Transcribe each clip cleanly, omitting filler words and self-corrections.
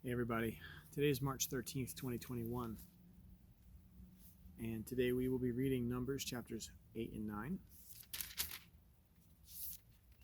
Hey everybody, today is March 13th, 2021, and today we will be reading Numbers chapters 8 and 9.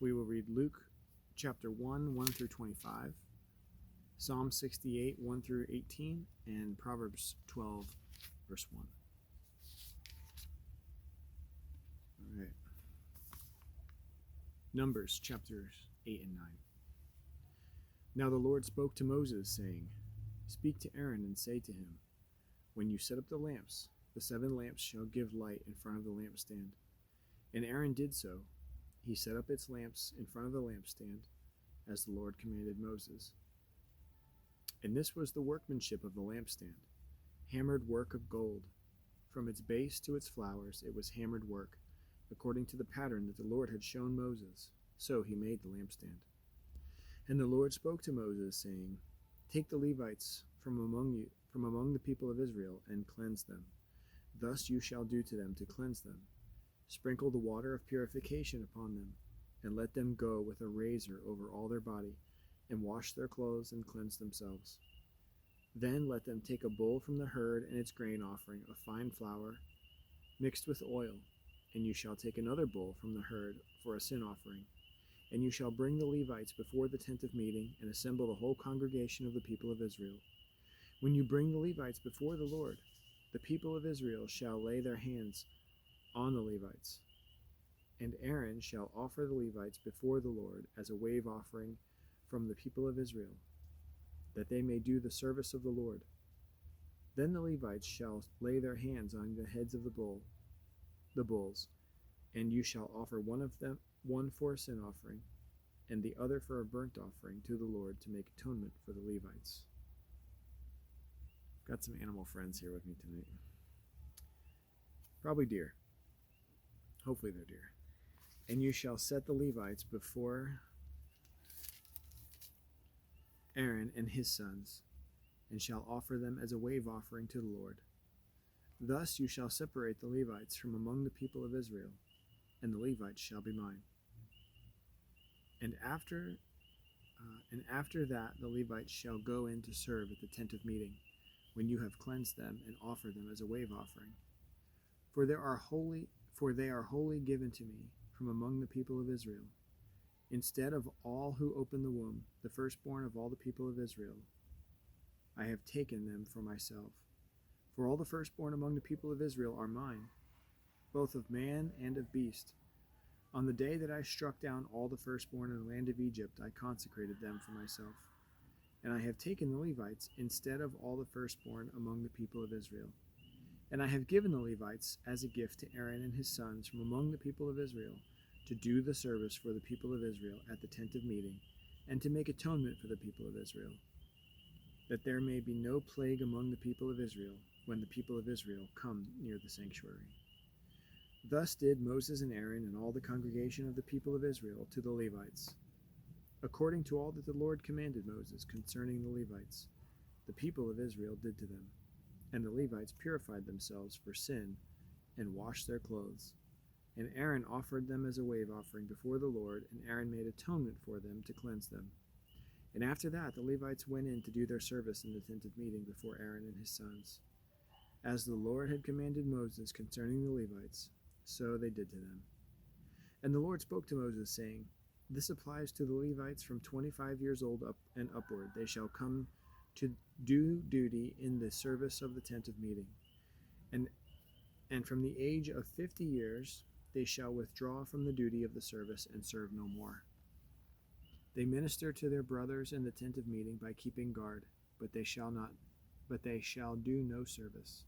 We will read Luke chapter 1, 1 through 25, Psalm 68, 1 through 18, and Proverbs 12, verse 1. All right. Numbers chapters 8 and 9. Now the Lord spoke to Moses, saying, Speak to Aaron and say to him, When you set up the lamps, the 7 lamps shall give light in front of the lampstand. And Aaron did so. He set up its lamps in front of the lampstand, as the Lord commanded Moses. And this was the workmanship of the lampstand, hammered work of gold. From its base to its flowers it was hammered work, according to the pattern that the Lord had shown Moses. So he made the lampstand. And the Lord spoke to Moses, saying, Take the Levites from among the people of Israel, and cleanse them. Thus you shall do to them to cleanse them. Sprinkle the water of purification upon them, and let them go with a razor over all their body, and wash their clothes and cleanse themselves. Then let them take a bull from the herd and its grain offering of fine flour, mixed with oil, and you shall take another bull from the herd for a sin offering. And you shall bring the Levites before the tent of meeting, and assemble the whole congregation of the people of Israel. When you bring the Levites before the Lord, the people of Israel shall lay their hands on the Levites. And Aaron shall offer the Levites before the Lord as a wave offering from the people of Israel, that they may do the service of the Lord. Then the Levites shall lay their hands on the heads of the bulls, and you shall offer one for a sin offering, and the other for a burnt offering to the Lord to make atonement for the Levites. Got some animal friends here with me tonight. Probably deer. Hopefully they're deer. And you shall set the Levites before Aaron and his sons, and shall offer them as a wave offering to the Lord. Thus you shall separate the Levites from among the people of Israel, and the Levites shall be mine. And after that the Levites shall go in to serve at the tent of meeting, when you have cleansed them and offered them as a wave offering. For they are wholly given to me from among the people of Israel. Instead of all who open the womb, the firstborn of all the people of Israel, I have taken them for myself. For all the firstborn among the people of Israel are mine, both of man and of beast. On the day that I struck down all the firstborn in the land of Egypt, I consecrated them for myself. And I have taken the Levites instead of all the firstborn among the people of Israel. And I have given the Levites as a gift to Aaron and his sons from among the people of Israel, to do the service for the people of Israel at the tent of meeting, and to make atonement for the people of Israel, that there may be no plague among the people of Israel when the people of Israel come near the sanctuary. Thus did Moses and Aaron and all the congregation of the people of Israel to the Levites, according to all that the Lord commanded Moses concerning the Levites. The people of Israel did to them. And the Levites purified themselves for sin, and washed their clothes. And Aaron offered them as a wave offering before the Lord, and Aaron made atonement for them to cleanse them. And after that the Levites went in to do their service in the tent of meeting before Aaron and his sons. As the Lord had commanded Moses concerning the Levites, so they did to them. And the Lord spoke to Moses, saying, This applies to the Levites from 25 years old up and upward. They shall come to do duty in the service of the tent of meeting. And from the age of 50 years they shall withdraw from the duty of the service and serve no more. They minister to their brothers in the tent of meeting by keeping guard, but they shall do no service.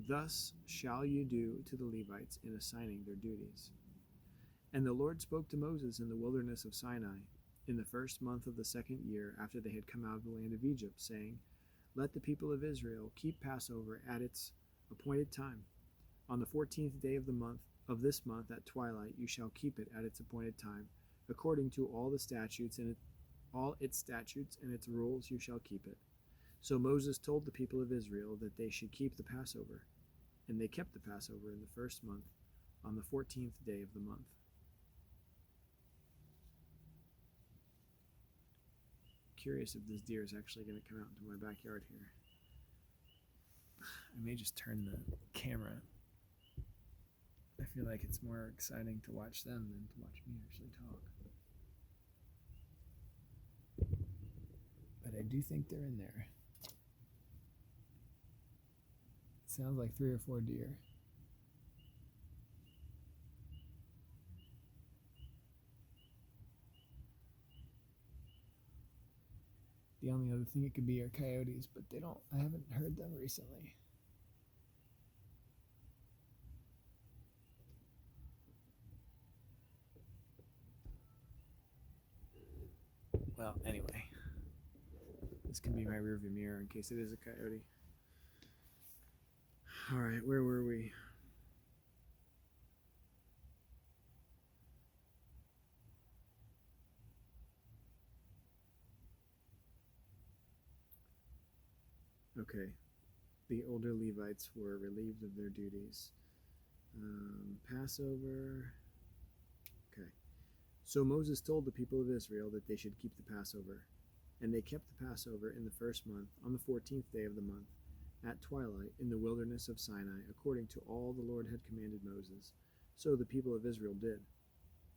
Thus shall you do to the Levites in assigning their duties. And the Lord spoke to Moses in the wilderness of Sinai, in the first month of the 2nd year after they had come out of the land of Egypt, saying, Let the people of Israel keep Passover at its appointed time. On the 14th day of this month at twilight you shall keep it at its appointed time, according to all its statutes and its rules you shall keep it. So Moses told the people of Israel that they should keep the Passover, and they kept the Passover in the first month, on the 14th day of the month. curious if this deer is actually going to come out into my backyard here. I may just turn the camera. I feel like it's more exciting to watch them than to watch me actually talk. But I do think they're in there. It sounds like 3 or 4 deer. The only other thing it could be are coyotes, but I haven't heard them recently. Well, anyway, this can be my rearview mirror in case it is a coyote. All right, where were we? Okay, the older Levites were relieved of their duties. Passover. Okay. So Moses told the people of Israel that they should keep the Passover. And they kept the Passover in the first month, on the 14th day of the month, at twilight, in the wilderness of Sinai, according to all the Lord had commanded Moses. So the people of Israel did.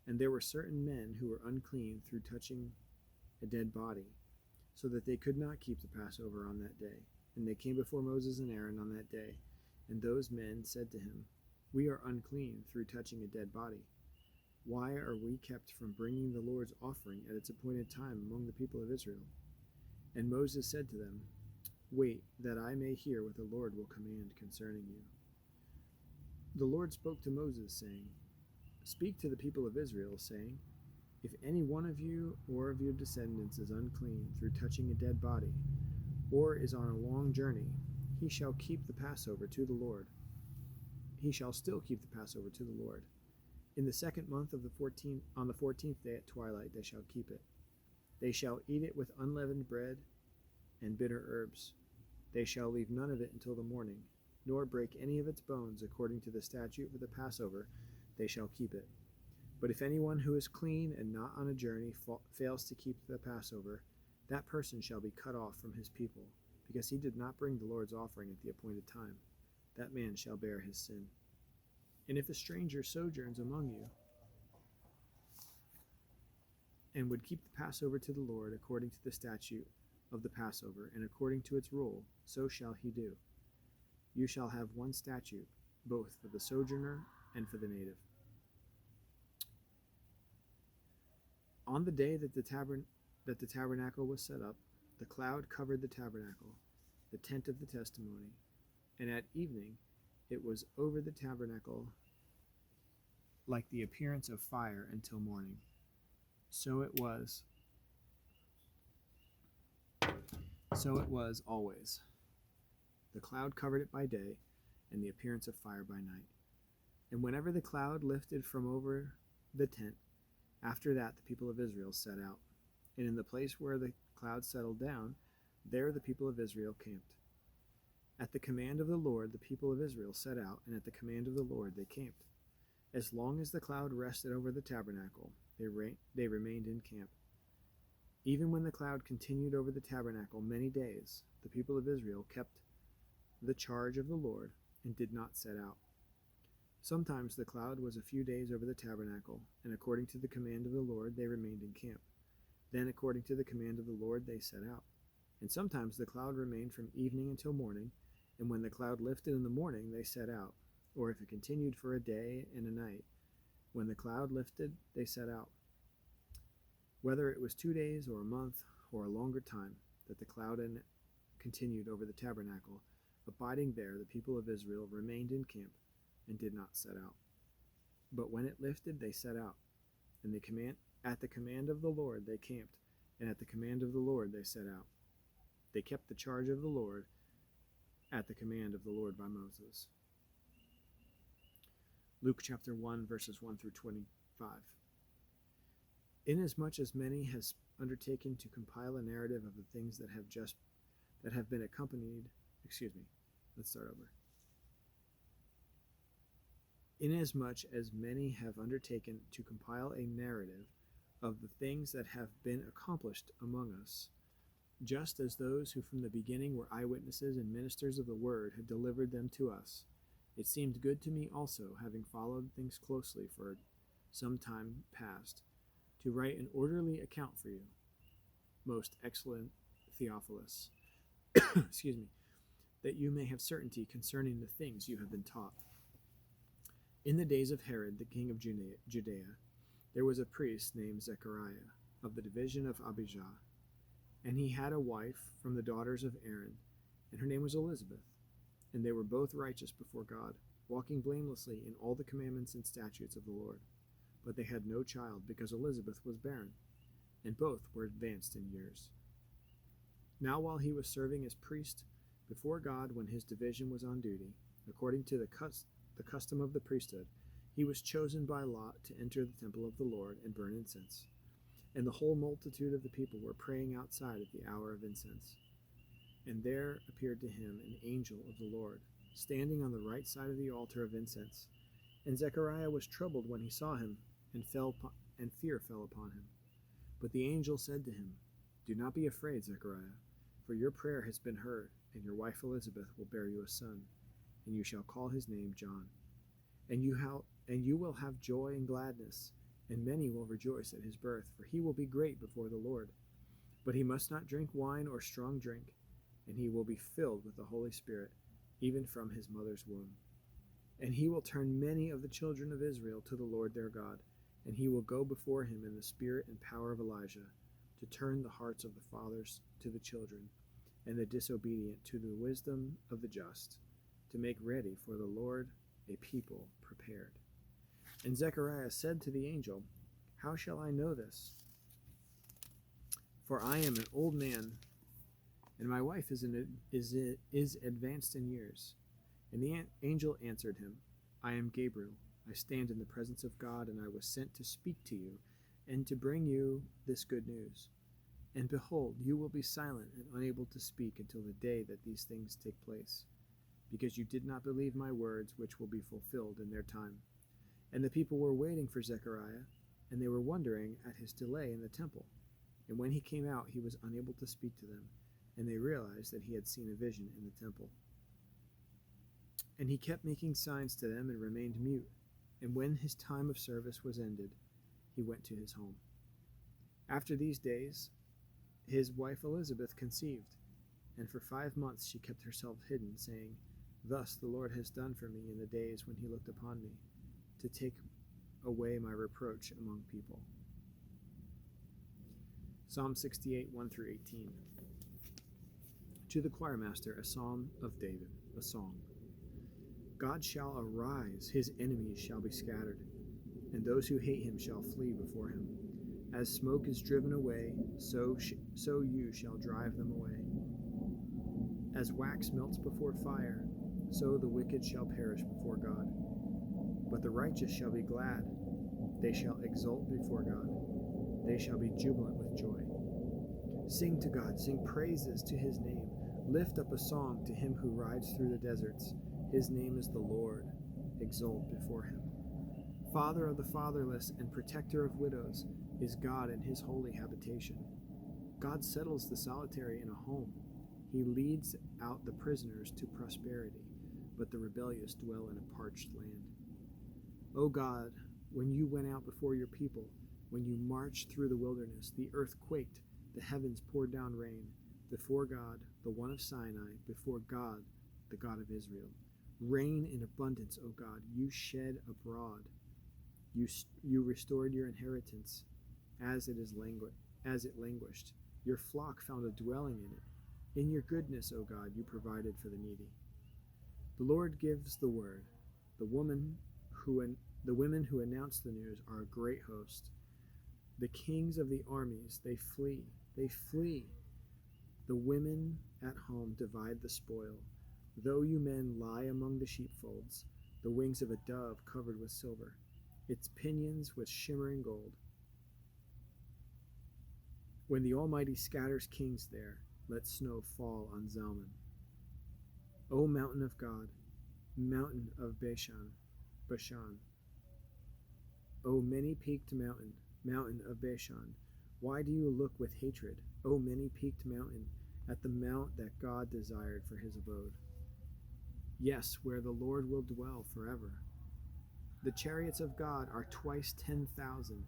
And there were certain men who were unclean through touching a dead body, so that they could not keep the Passover on that day. And they came before Moses and Aaron on that day. And those men said to him, "We are unclean through touching a dead body. Why are we kept from bringing the Lord's offering at its appointed time among the people of Israel?" And Moses said to them, "Wait, that I may hear what the Lord will command concerning you." The Lord spoke to Moses, saying, "Speak to the people of Israel, saying, if any one of you or of your descendants is unclean through touching a dead body, or is on a long journey, he shall keep the Passover to the Lord. He shall still keep the Passover to the Lord. In the second month of on the 14th day at twilight they shall keep it. They shall eat it with unleavened bread and bitter herbs. They shall leave none of it until the morning, nor break any of its bones. According to the statute for the Passover, they shall keep it. But if anyone who is clean and not on a journey fails to keep the Passover, that person shall be cut off from his people, because he did not bring the Lord's offering at the appointed time. That man shall bear his sin. And if a stranger sojourns among you, and would keep the Passover to the Lord according to the statute of the Passover, and according to its rule, so shall he do. You shall have one statute, both for the sojourner and for the native. On the day that the tabernacle was set up, the cloud covered the tabernacle, the tent of the testimony, and at evening it was over the tabernacle like the appearance of fire until morning. So it was always. The cloud covered it by day, and the appearance of fire by night. And whenever the cloud lifted from over the tent, after that the people of Israel set out. And in the place where the cloud settled down, there the people of Israel camped. At the command of the Lord the people of Israel set out, and at the command of the Lord they camped. As long as the cloud rested over the tabernacle, they remained in camp. Even when the cloud continued over the tabernacle many days, the people of Israel kept the charge of the Lord and did not set out. Sometimes the cloud was a few days over the tabernacle, and according to the command of the Lord they remained in camp. Then according to the command of the Lord they set out. And sometimes the cloud remained from evening until morning, and when the cloud lifted in the morning they set out. Or if it continued for a day and a night, when the cloud lifted they set out. Whether it was 2 days or a month or a longer time that the cloud continued over the tabernacle, abiding there the people of Israel remained in camp and did not set out. But when it lifted they set out, and at the command of the Lord they camped, and at the command of the Lord they set out. They kept the charge of the Lord at the command of the Lord by Moses. Luke chapter 1, verses 1 through 25. Inasmuch as many has undertaken to compile a narrative of the things that have been accompanied. Let's start over. Inasmuch as many have undertaken to compile a narrative of the things that have been accomplished among us, just as those who from the beginning were eyewitnesses and ministers of the word had delivered them to us. It seemed good to me also, having followed things closely for some time past, to write an orderly account for you, most excellent Theophilus, excuse me, that you may have certainty concerning the things you have been taught. In the days of Herod, the king of Judea, there was a priest named Zechariah, of the division of Abijah, and he had a wife from the daughters of Aaron, and her name was Elizabeth. And they were both righteous before God, walking blamelessly in all the commandments and statutes of the Lord. But they had no child, because Elizabeth was barren, and both were advanced in years. Now while he was serving as priest before God when his division was on duty, according to the custom of the priesthood, he was chosen by lot to enter the temple of the Lord and burn incense. And the whole multitude of the people were praying outside at the hour of incense. And there appeared to him an angel of the Lord, standing on the right side of the altar of incense. And Zechariah was troubled when he saw him, and fear fell upon him. But the angel said to him, "Do not be afraid, Zechariah, for your prayer has been heard, and your wife Elizabeth will bear you a son, and you shall call his name John. And you will have joy and gladness, and many will rejoice at his birth, for he will be great before the Lord. But he must not drink wine or strong drink, and he will be filled with the Holy Spirit, even from his mother's womb. And he will turn many of the children of Israel to the Lord their God, and he will go before him in the spirit and power of Elijah, to turn the hearts of the fathers to the children, and the disobedient to the wisdom of the just, to make ready for the Lord a people prepared." And Zechariah said to the angel, "How shall I know this? For I am an old man, and my wife is advanced in years." And the angel answered him, "I am Gabriel. I stand in the presence of God, and I was sent to speak to you and to bring you this good news. And behold, you will be silent and unable to speak until the day that these things take place, because you did not believe my words, which will be fulfilled in their time." And the people were waiting for Zechariah, and they were wondering at his delay in the temple. And when he came out, he was unable to speak to them, and they realized that he had seen a vision in the temple. And he kept making signs to them and remained mute. And when his time of service was ended, he went to his home. After these days, his wife Elizabeth conceived, and for 5 months she kept herself hidden, saying, "Thus the Lord has done for me in the days when he looked upon me, to take away my reproach among people." Psalm 68, 1-18. To the choirmaster, a psalm of David, a song. God shall arise, his enemies shall be scattered, and those who hate him shall flee before him. As smoke is driven away, so you shall drive them away. As wax melts before fire, so the wicked shall perish before God. But the righteous shall be glad, they shall exult before God, they shall be jubilant with joy. Sing to God, sing praises to his name, lift up a song to him who rides through the deserts. His name is the Lord, exult before him. Father of the fatherless and protector of widows is God in his holy habitation. God settles the solitary in a home. He leads out the prisoners to prosperity, but the rebellious dwell in a parched land. O God, when you went out before your people, when you marched through the wilderness, the earth quaked, the heavens poured down rain, before God, the one of Sinai, before God, the God of Israel. Rain in abundance, O God, you shed abroad. You restored your inheritance as it languished. Your flock found a dwelling in it. In your goodness, O God, you provided for the needy. The Lord gives the word. The women who announce the news are a great host. The kings of the armies, they flee. They flee. The women at home divide the spoil. Though you men lie among the sheepfolds, the wings of a dove covered with silver, its pinions with shimmering gold. When the Almighty scatters kings there, let snow fall on Zalman. O mountain of God, mountain of Bashan. O many-peaked mountain of Bashan, Why do you look with hatred, O many-peaked mountain, at the mount that God desired for his abode? Yes, where the Lord will dwell forever. The chariots of God are twice 10,000,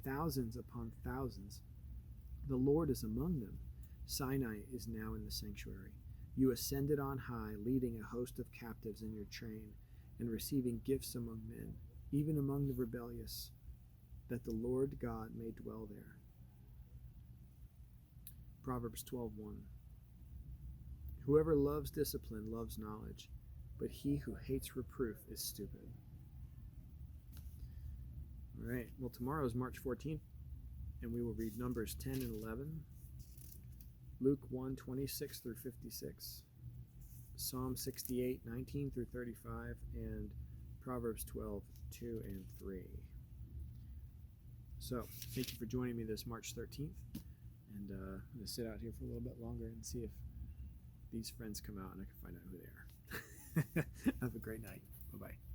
thousands upon thousands. The Lord is among them. Sinai is now in the sanctuary. You ascended on high, leading a host of captives in your train, and receiving gifts among men, even among the rebellious, that the Lord God may dwell there. Proverbs 12:1. Whoever loves discipline loves knowledge, but he who hates reproof is stupid. All right, well, tomorrow is March 14th, and we will read Numbers 10 and 11, Luke 1:26 through 56, Psalm 68:19 through 35, and Proverbs 12:2 and 3. So, thank you for joining me this March 13th, and I'm going to sit out here for a little bit longer and see if these friends come out and I can find out who they are. Have a great night. Bye-bye.